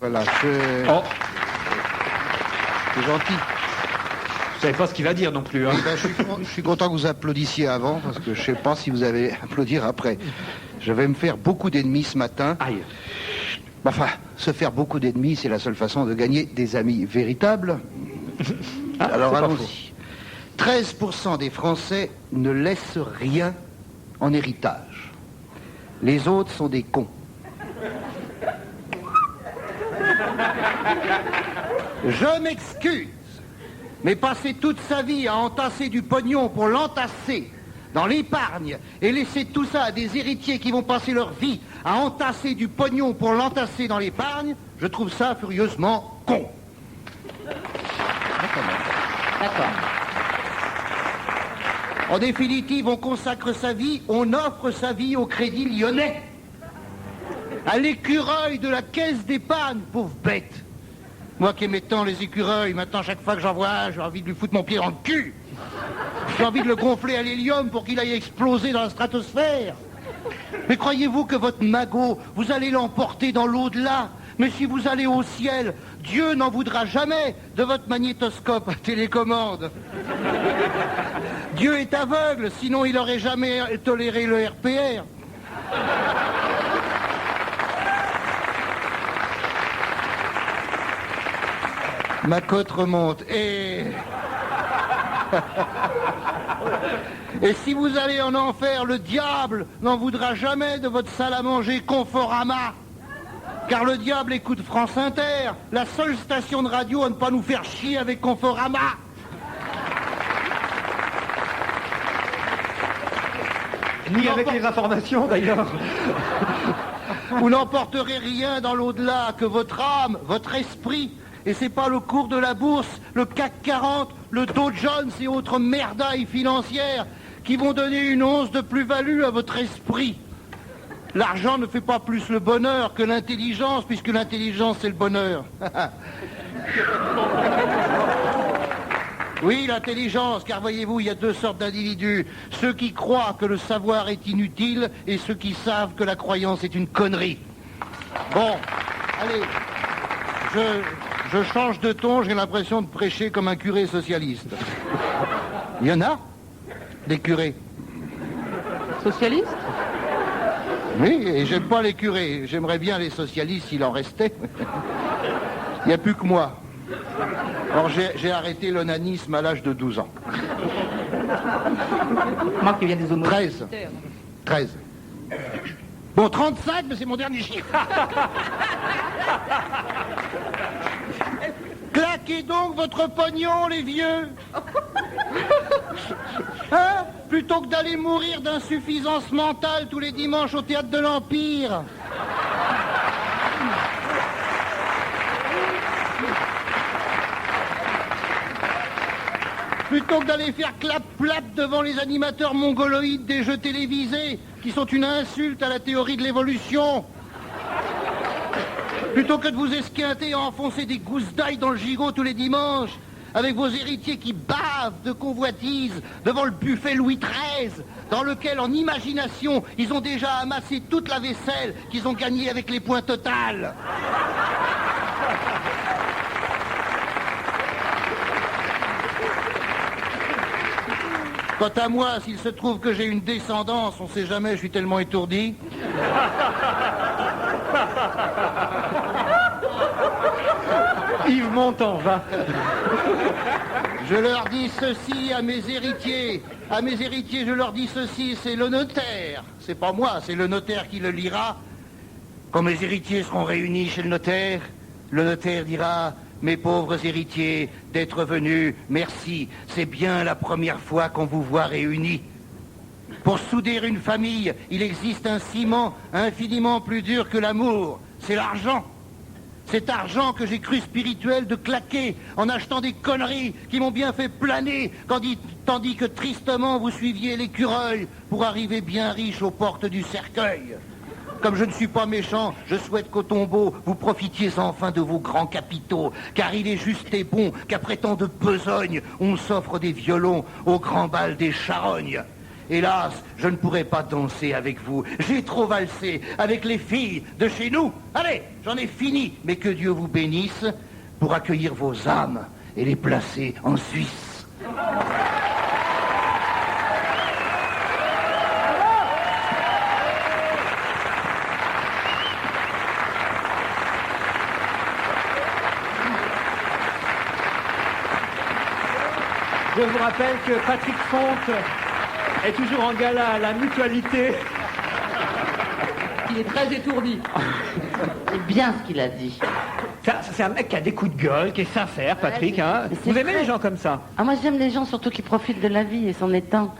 Voilà, Oh, c'est gentil. je savais pas ce qu'il va dire non plus. Hein. Ben, je suis content que vous applaudissiez avant, parce que je sais pas si vous allez applaudir après. Je vais me faire beaucoup d'ennemis ce matin. Aïe. Enfin, se faire beaucoup d'ennemis, c'est la seule façon de gagner des amis véritables. Ah, Alors c'est pas allons-y. 13% des Français ne laissent rien en héritage. Les autres sont des cons. Je m'excuse, mais passer toute sa vie à entasser du pognon pour l'entasser dans l'épargne et laisser tout ça à des héritiers qui vont passer leur vie à entasser du pognon pour l'entasser dans l'épargne, je trouve ça furieusement con. D'accord. En définitive, on consacre sa vie, on offre sa vie au Crédit Lyonnais. À l'écureuil de la caisse d'épargne, pauvre bête. Moi qui aimais tant les écureuils, maintenant chaque fois que j'en vois un, j'ai envie de lui foutre mon pied dans le cul. J'ai envie de le gonfler à l'hélium pour qu'il aille exploser dans la stratosphère. Mais croyez-vous que votre magot, vous allez l'emporter dans l'au-delà? Mais si vous allez au ciel, Dieu n'en voudra jamais de votre magnétoscope à télécommande. Dieu est aveugle, sinon il n'aurait jamais toléré le RPR. Ma cote remonte. Et si vous allez en enfer, le diable n'en voudra jamais de votre salle à manger Conforama. Car le diable écoute France Inter, la seule station de radio à ne pas nous faire chier avec Conforama. Ni avec les informations d'ailleurs. Vous n'emporterez rien dans l'au-delà que votre âme, votre esprit. Et c'est pas le cours de la bourse, le CAC 40, le Dow Jones et autres merdailles financières qui vont donner une once de plus-value à votre esprit. L'argent ne fait pas plus le bonheur que l'intelligence, puisque l'intelligence c'est le bonheur. Oui, l'intelligence, car voyez-vous, il y a deux sortes d'individus. Ceux qui croient que le savoir est inutile et ceux qui savent que la croyance est une connerie. Bon, allez, je change de ton, j'ai l'impression de prêcher comme un curé socialiste. Il y en a des curés. Socialiste? Oui, et j'aime pas les curés. J'aimerais bien les socialistes s'il en restait. Il n'y a plus que moi. Alors j'ai arrêté l'onanisme à l'âge de 12 ans. Moi qui viens des homos. 13. 13. Bon, 35, mais c'est mon dernier chiffre. Claquez donc votre pognon, les vieux. Hein? Plutôt que d'aller mourir d'insuffisance mentale tous les dimanches au théâtre de l'Empire. Plutôt que d'aller faire clap-plap devant les animateurs mongoloïdes des jeux télévisés, qui sont une insulte à la théorie de l'évolution. Plutôt que de vous esquinter et enfoncer des gousses d'ail dans le gigot tous les dimanches, avec vos héritiers qui bavent de convoitise devant le buffet Louis XIII, dans lequel, en imagination, ils ont déjà amassé toute la vaisselle qu'ils ont gagnée avec les points Total. Quant à moi, s'il se trouve que j'ai une descendance, on sait jamais, je suis tellement étourdi. Yves Montand, va. Je leur dis ceci à mes héritiers. À mes héritiers, je leur dis ceci, c'est le notaire. C'est pas moi, c'est le notaire qui le lira. Quand mes héritiers seront réunis chez le notaire dira... Mes pauvres héritiers, d'être venus, merci. C'est bien la première fois qu'on vous voit réunis. Pour souder une famille, il existe un ciment infiniment plus dur que l'amour. C'est l'argent. Cet argent que j'ai cru spirituel de claquer en achetant des conneries qui m'ont bien fait planer, tandis que tristement vous suiviez l'écureuil pour arriver bien riche aux portes du cercueil. Comme je ne suis pas méchant, je souhaite qu'au tombeau, vous profitiez enfin de vos grands capitaux, car il est juste et bon qu'après tant de besogne, on s'offre des violons au grand bal des charognes. Hélas, je ne pourrai pas danser avec vous. J'ai trop valsé avec les filles de chez nous. Allez, j'en ai fini. Mais que Dieu vous bénisse pour accueillir vos âmes et les placer en Suisse. Je vous rappelle que Patrick Fonte est toujours en gala à la Mutualité. Il est très étourdi. C'est bien ce qu'il a dit. C'est un mec qui a des coups de gueule, qui est sincère, Patrick. Ouais, Hein. mais c'est Vous aimez vrai. les gens comme ça? Ah, moi, j'aime les gens surtout qui profitent de la vie et s'en étant.